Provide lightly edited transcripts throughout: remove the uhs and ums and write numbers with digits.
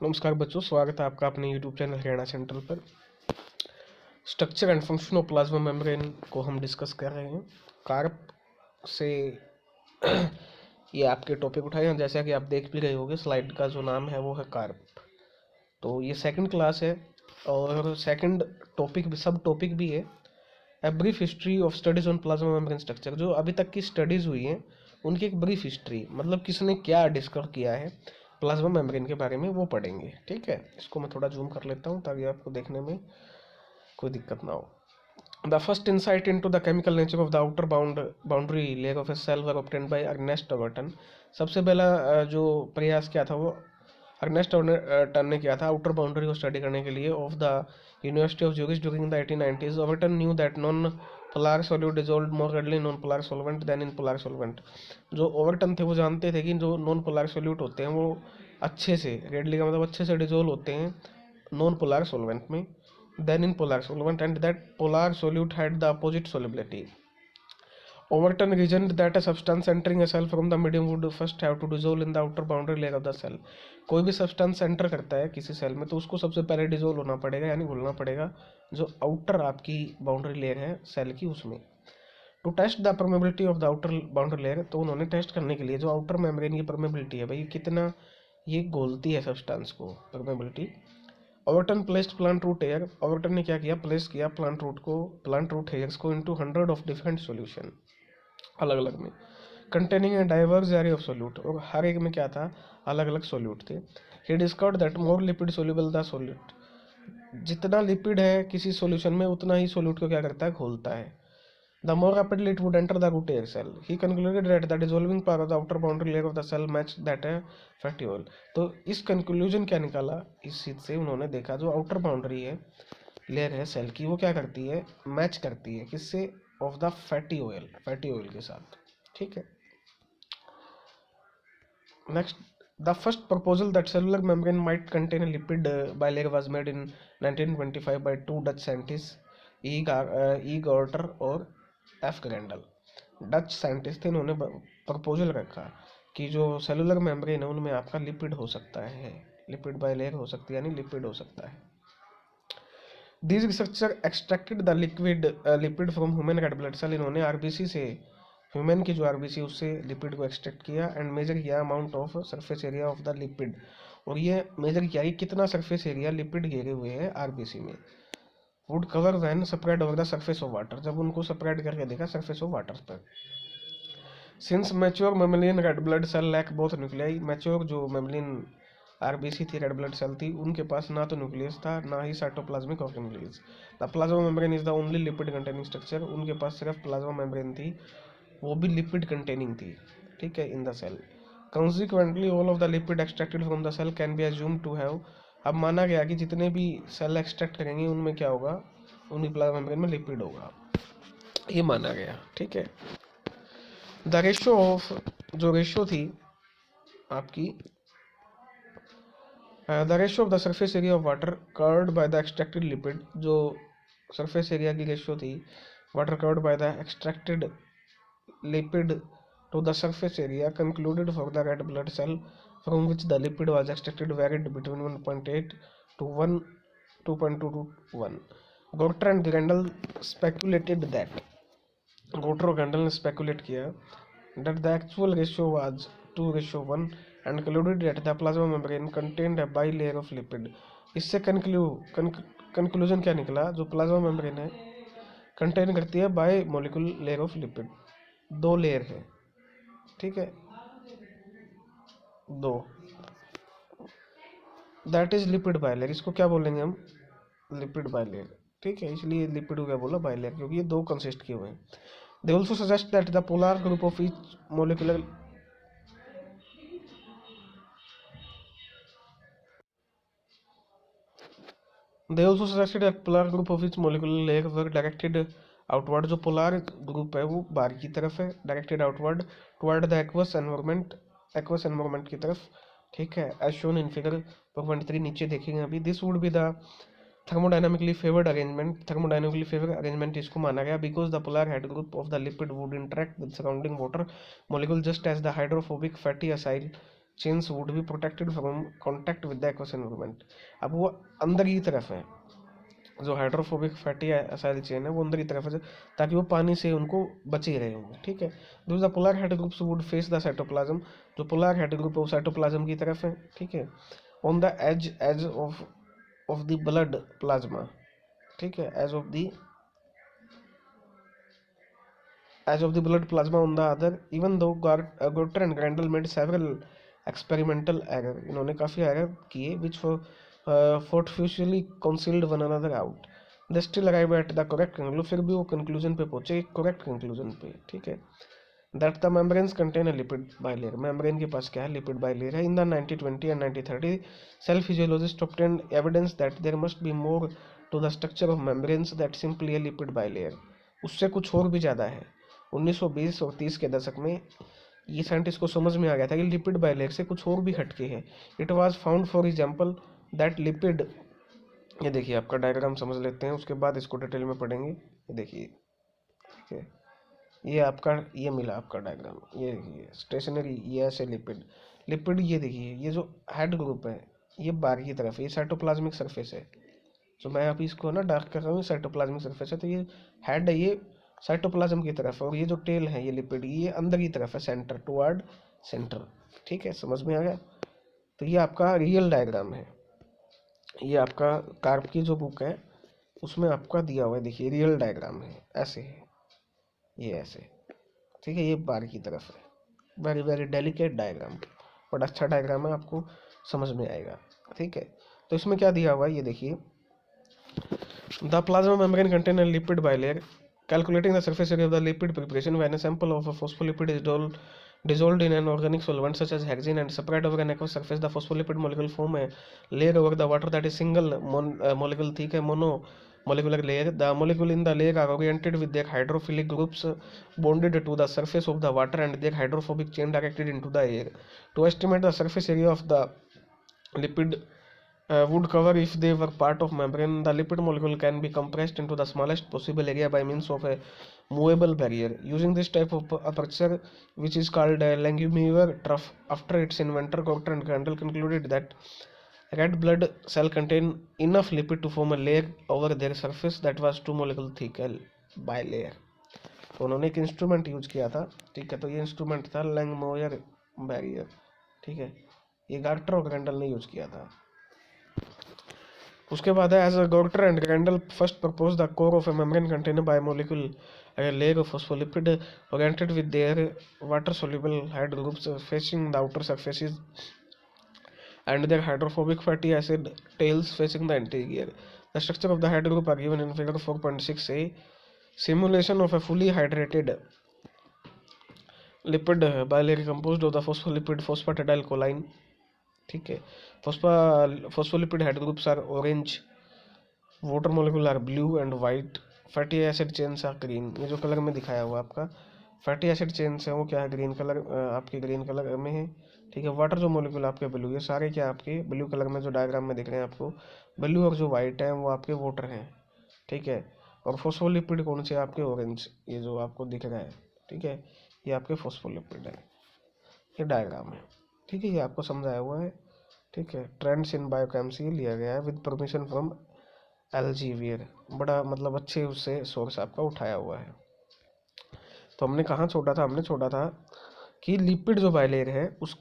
नमस्कार बच्चों, स्वागत है आपका अपने YouTube चैनल हरियाणा सेंट्रल पर। Structure and function of plasma membrane को हम डिस्कस कर रहे हैं। कार्प से ये आपके टॉपिक उठाए हैं, जैसा कि आप देख भी रहे होंगे। स्लाइड का जो नाम है वो है कार्प। तो ये सेकंड क्लास है और सेकंड टॉपिक सब टॉपिक भी है। A brief history of studies on plasma membrane structure, जो अभी तक की स्टडीज हुई हैं उनकी एक ब्रीफ हिस्ट्री, मतलब किसने क्या डिस्कवर किया है प्लाज्मा मेम्ब्रेन के बारे में, वो पढ़ेंगे। ठीक है, इसको मैं थोड़ा जूम कर लेता हूँ ताकि आपको देखने में कोई दिक्कत ना हो। The first insight into the chemical nature of the outer boundary layer of a cell were obtained by Ernest Overton. सबसे पहला जो प्रयास किया था वो अर्नेस्ट ओवर्टन ने किया था आउटर बाउंड्री को स्टडी करने के लिए of the University of Zurich during the 1890s। Overton knew that non polar solute dissolved more readily non polar solvent than in polar solvent. जो ओवर्टन थे वो जानते थे कि जो नॉन पोलर सॉल्यूट होते हैं वो अच्छे से, रेडली का मतलब अच्छे से डिजोल्व होते हैं नॉन पोलर सॉल्वेंट में than in polar solvent, and that polar solute had the opposite solubility. Overton reasoned that a substance entering a cell from the medium would first have to dissolve in the outer boundary layer of the cell. कोई भी substance enter करता है किसी cell में तो उसको सबसे पहले डिजोल्व होना पड़ेगा, यानी घुलना पड़ेगा जो आउटर आपकी बाउंड्री लेयर है सेल की, उसमें। To test the permeability of the outer boundary layer, तो उन्होंने टेस्ट करने के लिए जो आउटर मेम्ब्रेन की परमेबिलिटी है, भाई कितना ये घोलती है सब्सटेंस को, permeability. Overton placed plant root hair, Overton ने क्या किया, प्लेस किया प्लांट रूट हेयर्स को इनटू 100 ऑफ डिफरेंट सॉल्यूशन, अलग अलग में, containing a diverse area of solute, और हर एक में क्या था, अलग अलग सोल्यूट थे। He discovered that more lipid soluble the solute, जितना लिपिड है किसी सॉल्यूशन में उतना ही सोल्यूट को क्या करता है, घोलता है। The more rapidly it would enter the root air cell. He concluded that the dissolving power of the outer boundary layer of the cell matched that fatty oil. तो इस कंक्लूजन क्या निकाला, इस चीज से उन्होंने देखा जो आउटर बाउंड्री है लेयर है सेल की, वो क्या करती है, मैच करती है किससे, ऑफ द फैटी ऑयल के साथ। ठीक है, next, the first proposal that cellular membrane might contain a lipid bilayer was made in 1925 by two Dutch scientists, E. Gorter और एफ ग्रैंडल। डच साइंटिस्ट थे, इन्होंने प्रपोजल रखा कि जो सेलुलर मेम्ब्रेन है उनमें आपका लिपिड हो सकता है, लिपिड बाइलेयर हो सकती है, यानी लिपिड हो सकता है। This researcher extracted the lipid from human red blood cell, इन्होंने आरबीसी से, ह्यूमन की जो आरबीसी उससे लिपिड को एक्सट्रैक्ट किया एंड मेजर किया amount of surface area of the lipid, और ये मेजर किया कि कितना सरफेस एरिया लिपिड घेरे हुए हैं आरबीसी में। Would cover when spread over the surface of water, जब उनको स्प्रेड करके देखा सरफेस ऑफ वाटर पर। Since mature mammalian red blood cell lack both nuclei, mature जो मेमलियन आरबीसी थी, रेड ब्लड सेल थी, उनके पास ना तो न्यूक्लियस था ना ही cytoplasmic organelles. The plasma membrane is the only lipid containing structure, उनके पास सिर्फ प्लाज्मा मेम्ब्रेन थी, वो भी लिपिड कंटेनिंग थी। ठीक है, in the cell. Consequently, all of the lipid extracted from the cell can be assumed to have, अब माना गया कि जितने भी सेल एक्सट्रैक्ट करेंगे उनमें क्या होगा, उनकी प्लाज्मा मेम्ब्रेन में लिपिड होगा, ये माना गया। ठीक है, द रेशियो ऑफ, जो रेशियो थी आपकी, the ratio of the surface area of water covered by the extracted lipid, जो सरफेस एरिया की रेशियो थी water covered by the extracted lipid to the surface area concluded for the red blood cell from which the lipid was extracted varied between 1.8 to 2.2 to 1. Gorter and Grendel speculated that, Gorter और Grendel ने speculate किया that the actual ratio was 2:1 and concluded that the plasma membrane contained a bilayer of lipid. इससे conclusion क्या निकला, जो plasma membrane है contain करती है by molecular layer of lipid, दो लेयर है। ठीक है, दो, दैट इज लिपिड बाइलेयर, इसको क्या बोलेंगे हम, लिपिड बाइलेयर। ठीक है, इसलिए लिपिड को क्या बोला, बाइलेयर, क्योंकि ये दो कंसिस्ट किए हुए हैं। They also suggest that the polar group of each molecular, they also suggested that polar group of each molecular layer were directed outward, जो पोलर ग्रुप है वो बाहर की तरफ है, directed outward toward the aqueous environment की तरफ। ठीक है, एज शोन इन फिगर 4.3, नीचे देखेंगे अभी। This would be the thermodynamically favoured arrangement इसको माना गया because the polar head group of the lipid would interact with surrounding water molecule just as the hydrophobic fatty acid chains would be protected from contact with the aqueous environment. अब वो अंदर की तरफ है, जो हाइड्रोफोबिक फैटी एसिड चेन है वो अंदर की तरफ है, ताकि वो पानी से उनको बचे रहे होंगे, ठीक है। दूसरा polar head groups would face the cytoplasm, जो पोलर हेड ग्रुप है वो साइटोप्लाज्म की तरफ है, ठीक है। On the edge of the blood plasma, ठीक है, as of the blood plasma on the other, even though Gotter and Grendel made several experimental error, इन्होंने काफ़ी error किए which fortuitously concealed one another out, they still arrive at the correct conclusion, फिर भी वो conclusion पे पहुंचे, correct conclusion पे, ठीक है, that the membranes contain a lipid bilayer, membrane के पास क्या है, lipid bilayer है। in the 1920 and 1930 cell physiologists obtained evidence that there must be more to the structure of membranes that simply a lipid bilayer, उससे कुछ और भी ज़्यादा है। 1920 और 30 के दशक में ये साइंटिस्ट को समझ में आ गया था कि लिपिड बाइलेयर से कुछ और भी हटके है। It was found for example that lipid, ये देखिए आपका डायग्राम समझ लेते हैं, उसके बाद इसको डिटेल में पढ़ेंगे। ये देखिए, ठीक है, ये आपका ये मिला आपका डायग्राम, ये देखिए स्टेशनरी, ये ऐसे लिपिड लिपिड, ये देखिए ये जो हेड ग्रुप है ये बाहर की तरफ है, ये साइटोप्लाज्मिक सरफेस है, तो मैं अभी इसको ना डार्क कर रहा हूँ, साइटोप्लाज्मिक सरफेस है, तो ये हेड है, ये साइटोप्लाज्म की तरफ है, और ये जो टेल है ये लिपिड, ये अंदर की तरफ है, सेंटर टुवर्ड सेंटर, ठीक है, समझ में आ गया। तो ये आपका रियल डायग्राम है, ये आपका कार्प की जो बुक है उसमें आपका दिया हुआ है, देखिए रियल डायग्राम है, ऐसे है, ये ऐसे, ठीक है, ये बाहर की तरफ है, very very delicate diagram, but अच्छा डायग्राम है, आपको समझ में आएगा, ठीक है। तो इसमें क्या दिया हुआ है, ये देखिए, the plasma membrane contain a lipid bilayer. Calculating the surface area of the lipid preparation when a sample of a phospholipid is dissolved in an organic solvent such as hexane and spread over an aqueous surface, the phospholipid molecule form a layer over the water that is single molecule thick, a monomolecular layer. The molecule in the layer are oriented with their hydrophilic groups bonded to the surface of the water and their hydrophobic chain directed into the air. To estimate the surface area of the lipid would cover if they were part of membrane, the lipid molecule can be compressed into the smallest possible area by means of a movable barrier. Using this type of aperture, which is called a Langmuir trough, after its inventor Gotter and Grendel concluded that red blood cell contain enough lipid to form a layer over their surface that was 2 molecule thick, a bilayer. तो उन्होंने एक instrument use किया था, ठीक है, तो ये instrument था लैंगमोयर बैरियर, ठीक है, ये गार्टर और ग्रेंडल ने यूज किया था। उसके बाद है as a Gorter and Grendel first propose the core of a membrane container by molecule a layer of phospholipid oriented with their water soluble head groups facing the outer surfaces and their hydrophobic fatty acid tails facing the interior. The structure of the head group are given in figure 4.6a. Simulation of a fully hydrated lipid bilayer composed of the phospholipid phosphatidylcholine, ठीक है, phospholipid head groups are orange, water molecule are blue and white, fatty acid chains are green। ये जो colour में दिखाया हुआ आपका fatty acid chains है वो क्या है, ग्रीन कलर, आपके ग्रीन कलर में है, ठीक है। वाटर जो मोलिक्यूल आपके ब्लू, ये सारे क्या आपके ब्लू कलर में जो डायग्राम में दिख रहे हैं आपको, ब्लू और जो वाइट है वो आपके वाटर हैं, ठीक है। और फोस्फोलिपिड कौन से आपके ऑरेंज, ये जो आपको दिख रहा है, ठीक है, ये आपके फोस्फोलिपिड है, ये डायग्राम है, ठीक है, ये आपको समझाया हुआ है, ठीक है। ट्रेंड्स इन बायोकेमिस्ट्री लिया गया है विद परमिशन फ्रॉम एल्जीवियर, बड़ा मतलब अच्छे उससे सोर्स आपका उठाया हुआ है। तो हमने कहाँ छोड़ा था, हमने छोड़ा था कि लिपिड जो बाइलेयर है उस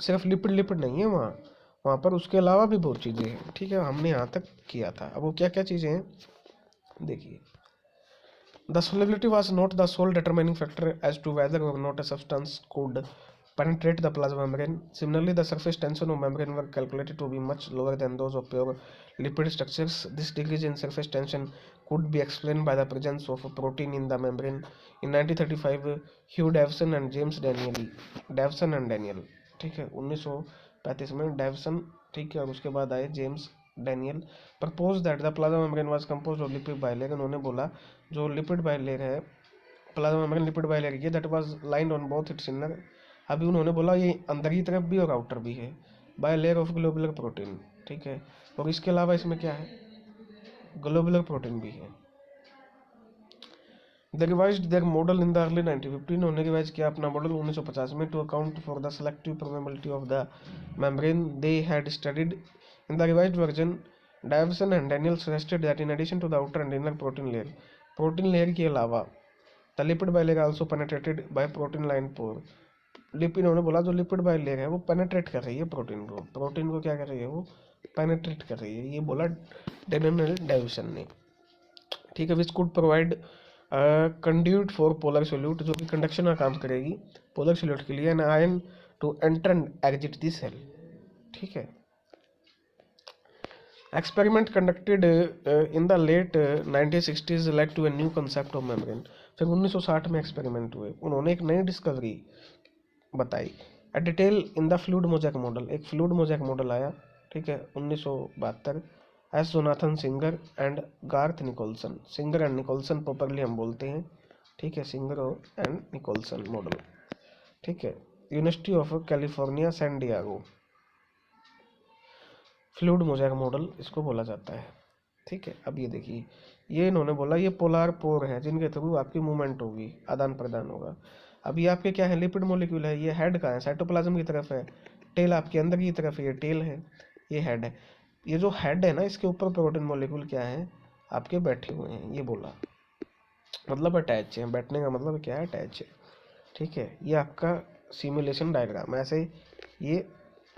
सिर्फ लिपिड लिपिड नहीं है, वहाँ वहाँ पर उसके अलावा भी बहुत चीज़ें हैं, ठीक है, हमने यहाँ तक किया था। अब वो क्या क्या चीज़ें हैं देखिए, the solubility was not the sole determining factor as to whether or not a substance could penetrate the plasma membrane. Similarly, the surface tension of membrane were calculated to be much lower than those of pure lipid structures. This decrease in surface tension could be explained by the presence of a protein in the membrane. In 1935, Hugh Davison and James Daniel, ठीक है, 1935 में Dawson, ठीक है, और उसके बाद आए James Daniel, propose that the plasma membrane was composed of lipid bilayer. उन्होंने बोला जो लिपिड बाइलेयर है, प्लाज्मा मेम्ब्रेन लिपिड बाइलेयर की, that was lined on both it's inner, अभी उन्होंने बोला ये अंदर की तरफ भी और आउटर भी है, by layer of globular protein, ठीक है, और इसके अलावा इसमें क्या है, ग्लोबुलर प्रोटीन भी है। They revised their model in the early 1950, उन्होंने रिवाइज किया अपना मॉडल 1950 में to account for the selective permeability of the membrane they had studied. In the revised version Davson and Daniel suggested that in addition to the outer and inner protein layer के अलावा the lipid bilayer also penetrated by protein line pore. Lipid, उन्होंने बोला जो lipid bilayer है वो penetrate कर रही है प्रोटीन को क्या कर रही है, वो पेनेट्रेट कर रही है, ये बोला डैनियल डायवसन ने। ठीक है, which could provide conduit for polar solute, जो कि कंडक्शन का काम करेगी पोलर सोल्यूट के लिए, an ion to enter and exit the cell. ठीक है, experiment conducted in the late 1960s led to a new concept of membrane. फिर 1960 में एक्सपेरिमेंट हुए, उन्होंने एक नई डिस्कवरी बताई। A detail in the fluid mosaic model, एक फ्लूइड मोज़ेक मॉडल आया। ठीक है, 1972, as Jonathan Singer and Garth Nicolson, Singer and Nicolson properly हम बोलते हैं। ठीक है, सिंगर एंड निकोलसन मॉडल। ठीक है, University of California San Diego, fluid mosaic model इसको बोला जाता है। ठीक है, अब ये देखिए, ये इन्होंने बोला ये पोलर पोर है जिनके थ्रू आपकी मूवमेंट होगी, आदान प्रदान होगा। अब ये आपके क्या है, लिपिड मॉलिक्यूल है। ये हेड का है, साइटोप्लाज्म की तरफ है, टेल आपके अंदर की तरफ, ये टेल है, ये हेड है। ये जो हेड है ना, इसके ऊपर प्रोटीन मॉलिक्यूल क्या है आपके बैठे हुए हैं, ये बोला, मतलब अटैच है। बैठने का मतलब क्या है, अटैच है। ठीक है, ये आपका सिमुलेशन डायग्राम, ऐसे ये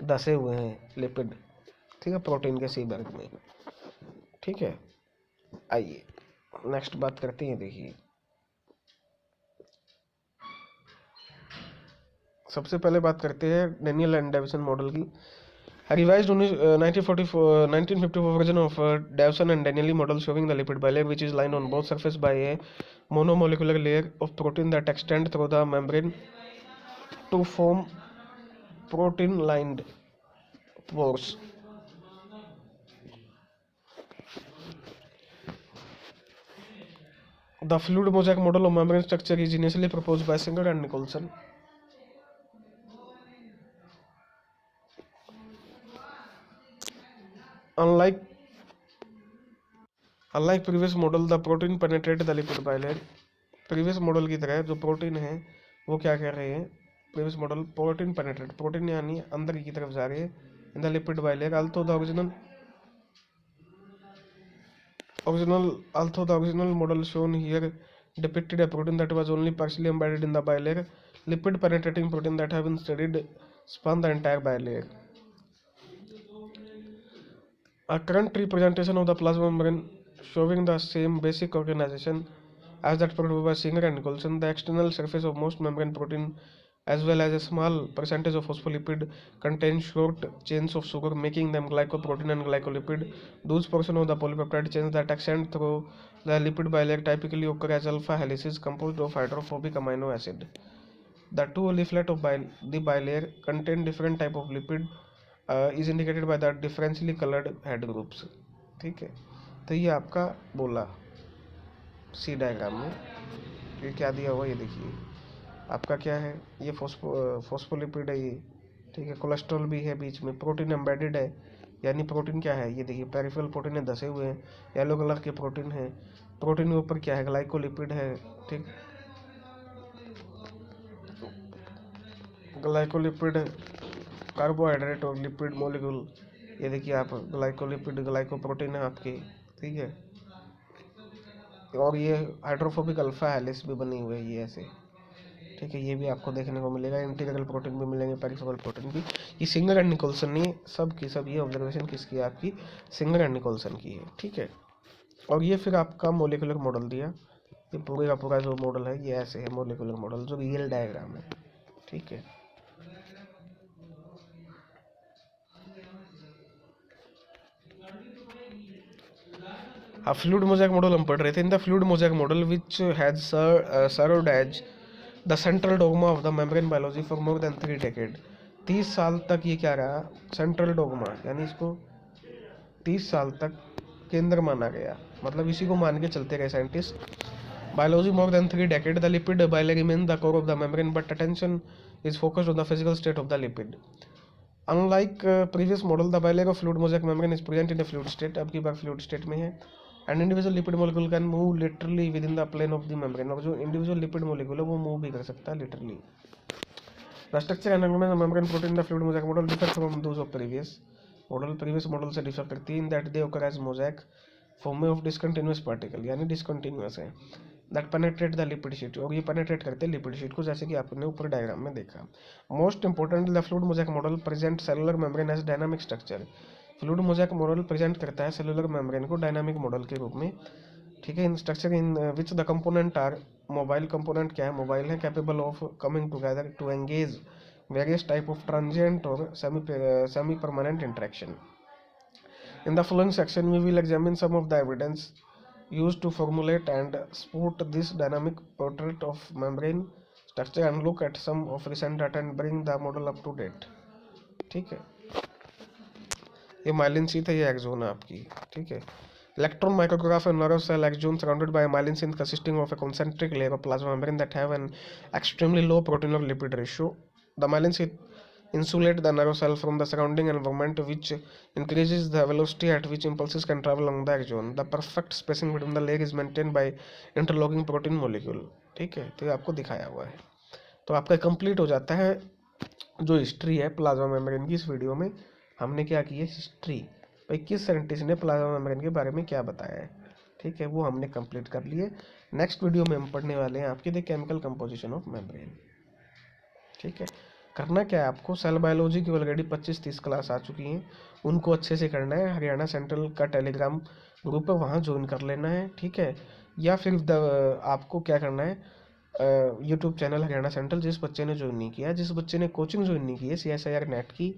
दसे हुए हैं लिपिड, ठीक है, प्रोटीन के सी वर्ग में। ठीक है, आइए नेक्स्ट बात करते हैं। देखिए, सबसे पहले बात करते हैं डैनियल एंड डेविसन मॉडल की। Revised 1954 version of Davison and Danieli model showing the lipid bilayer which is lined on both surface by a monomolecular layer of protein that extend through the membrane to form protein lined pores. The fluid mosaic model of membrane structure is initially proposed by Singer and Nicholson. Unlike previous model, the protein penetrate the lipid bilayer. Previous model की तरह जो protein है वो क्या कर रहे हैं, previous model protein penetrate, protein यानी अंदर की तरफ जा रहे हैं in the lipid bilayer. although the original model shown here depicted a protein that was only partially embedded in the bilayer, lipid penetrating protein that have been studied span the entire bilayer. A current representation of the plasma membrane showing the same basic organization as that proposed by Singer and Nicholson. The external surface of most membrane protein as well as a small percentage of phospholipid contain short chains of sugar, making them glycoprotein and glycolipid. Those portions of the polypeptide chains that extend through the lipid bilayer typically occur as alpha helices composed of hydrophobic amino acid. The two leaflet of the bilayer contain different type of lipid is indicated by the differentially colored head groups. ठीक है, तो ये आपका बोला C diagram में ये क्या दिया हुआ, ये देखिए आपका क्या है, ये फोस्फोलिपिड है ये। ठीक है, कोलेस्ट्रॉल भी है बीच में, प्रोटीन एम्बेडेड है, यानी प्रोटीन क्या है, ये देखिए पेरिफेरल प्रोटीन है, धसे हुए हैं, येलो कलर के प्रोटीन है। प्रोटीन के ऊपर क्या है, ग्लाइकोलिपिड है। ठीक, ग्लाइकोलिपिड कार्बोहाइड्रेट और लिपिड मॉलिक्यूल, ये देखिए आप ग्लाइकोलिपिड ग्लाइकोप्रोटीन है आपके। ठीक है, और ये हाइड्रोफोबिक अल्फा हेलिस भी बनी हुई है ये ऐसे। ठीक है, ये भी आपको देखने को मिलेगा, इंटीग्रल प्रोटीन भी मिलेंगे, पेरिफेरल प्रोटीन भी। ये सिंगर एंड निकोलसन ने सब की सब, ये ऑब्जर्वेशन किसकी है आपकी, सिंगर एंड निकोलसन की है। ठीक है, और ये फिर आपका मोलिकुलर मॉडल दिया, ये पूरे का पूरा जो मॉडल है ये ऐसे है, मोलिकुलर मॉडल जो रियल डायग्राम है। ठीक है, अब फ्लूइड मोज़ेक मॉडल हम पढ़ रहे थे। In the fluid mosaic model which has served as the central dogma of the membrane biology for more than 3 decade. 30 साल तक ये क्या रहा, सेंट्रल डोगमा, यानी इसको 30 साल तक केंद्र माना गया, मतलब इसी को मान के चलते गए scientist. Biology more than 3 decade the lipid bilayer remain the core of the membrane but attention is focused on the physical state of the lipid. Unlike previous model, the bilayer of fluid mosaic membrane is present in a fluid state, अब की बार fluid state में है, and individual lipid molecule can move literally within the plane of the membrane, और जो individual lipid molecule है वो move भी कर सकता है literally. The structure and organisation of membrane protein the fluid mosaic model differ from those of previous model से differ करती है in that they occur as mosaic form of discontinuous particle, यानी डिसकंटिन्यूअस है, that penetrate the lipid sheet, और ये penetrate करते हैं lipid sheet को, जैसे कि आपने ऊपर डायग्राम में देखा। Most important, the fluid mosaic model present cellular membrane as dynamic structure. Fluid mosaic model present करता है सेलुलर मेम्ब्रेन को डायनामिक मॉडल के रूप में, ठीक है। In structure in which the component are mobile, component क्या है, मोबाइल है, capable of coming together to engage various type of transient or semi permanent interaction. In the following section we will examine some of the evidence used to formulate and support this dynamic portrait of membrane structure and look at some of recent data and bring the model up to date। ठीक है, ये myelin sheath है, ये axon है आपकी, ठीक है। Electron micrograph and nerve cell axon surrounded by a myelin sheath consisting of a concentric layer of plasma membrane that have an extremely low protein or lipid ratio. The myelin sheath insulate the nerve cell from the surrounding environment, which increases the velocity at which impulses can travel along the axon. The perfect spacing between the layer is maintained by interlocking protein molecule। ठीक है, तो ये आपको दिखाया हुआ है। तो आपका कंप्लीट हो जाता है जो हिस्ट्री है प्लाज्मा मेम्ब्रेन की। इस वीडियो में हमने क्या की है, हिस्ट्री, भाई किस साइंटिस्ट ने प्लाज्मा मेम्ब्रेन के बारे में क्या बताया है, ठीक है, वो हमने कंप्लीट कर लिए। नेक्स्ट वीडियो में हम पढ़ने वाले हैं आपके the chemical composition of membrane. ठीक है, करना क्या है आपको, सेल बायोलॉजी की ऑलरेडी 25-30 क्लास आ चुकी हैं, उनको अच्छे से करना है। हरियाणा सेंट्रल का टेलीग्राम ग्रुप है, वहाँ ज्वाइन कर लेना है, ठीक है। या फिर आपको क्या करना है, यूट्यूब चैनल हरियाणा सेंट्रल, जिस बच्चे ने ज्वाइन नहीं किया, जिस बच्चे ने कोचिंग ज्वाइन नहीं की है CSIR नेट की,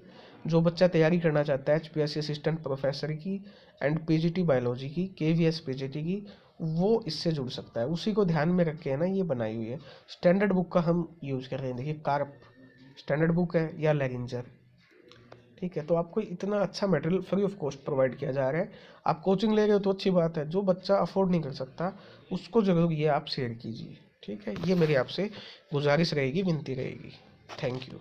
जो बच्चा तैयारी करना चाहता है HPSC असिस्टेंट प्रोफेसर की एंड PGT बायोलॉजी की, KVS PGT की, वो इससे जुड़ सकता है। उसी को ध्यान में रख के है ना ये बनाई हुई है। स्टैंडर्ड बुक का हम यूज़ कर रहे हैं, देखिए कार्प स्टैंडर्ड बुक है या लेगिंजर, ठीक है। तो आपको इतना अच्छा material free of cost provide किया जा रहा है। आप कोचिंग ले रहे हो तो अच्छी बात है, जो बच्चा अफोर्ड नहीं कर सकता उसको जरूर ये आप शेयर कीजिए, ठीक है। ये मेरी आपसे गुजारिश रहेगी, विनती रहेगी। Thank you.